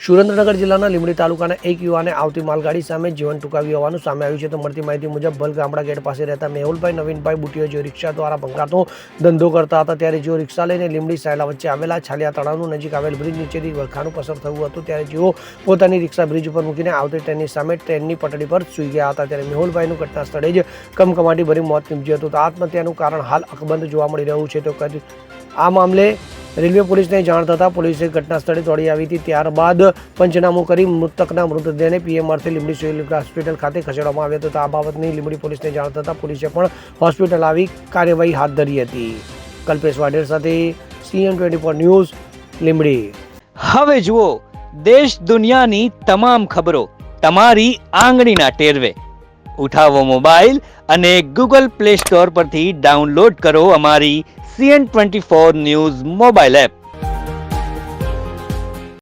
સુરેન્દ્રનગર જિલ્લાના લીંબડી તાલુકાના એક યુવાને આવતી માલગાડી સામે જીવન ટૂંકાવ્યું હોવાનું સામે આવ્યું છે. તો મળતી માહિતી મુજબ ભલ ગામડા ગેટ પાસે રહેતા મેહુલભાઈ નવીનભાઈ બુટીઓ જેઓ રિક્ષા દ્વારા ભંગારનો ધંધો કરતા હતા, ત્યારે જેઓ રિક્ષા લઈને લીંબડી સાયલા વચ્ચે આવેલા છાલિયા તળાવનું નજીક આવેલ બ્રિજ નીચેથી વરખાનું પસાર થયું હતું, ત્યારે જેઓ પોતાની રિક્ષા બ્રિજ ઉપર મૂકીને આવતી ટ્રેનની સામે ટ્રેનની પટડી પર સૂઈ ગયા હતા, ત્યારે મેહુલભાઈનું ઘટના સ્થળે જ કમકમાટી ભરી મોત નીપજ્યું હતું. તો આત્મહત્યાનું કારણ હાલ અકબંધ જોવા મળી રહ્યું છે. તો આ મામલે રેલવે પોલીસને જાણ થતાં પોલીસે ઘટના સ્થળે દોડી આવી હતી. ત્યારબાદ પંચનામું કરી મૃતકના મૃતદેહને પીએમઆરથી લીંબડી સિવિલ હોસ્પિટલ ખાતે ખસેડવામાં આવ્યો હતો. તો આ બાબતની લીંબડી પોલીસને જાણ થતાં પોલીસે પણ હોસ્પિટલ આવી કાર્યવાહી હાથ ધરી હતી. કલ્પેશ વાઢેર સાથે CN24 ન્યૂઝ લીંબડી. હવે જુઓ દેશ દુનિયાની તમામ ખબરો તમારી આંગળીના ટેરવે. ઉઠાવો મોબાઈલ અને Google Play Store પરથી ડાઉનલોડ કરો અમારી CN24 ન્યૂઝ મોબાઈલ એપ.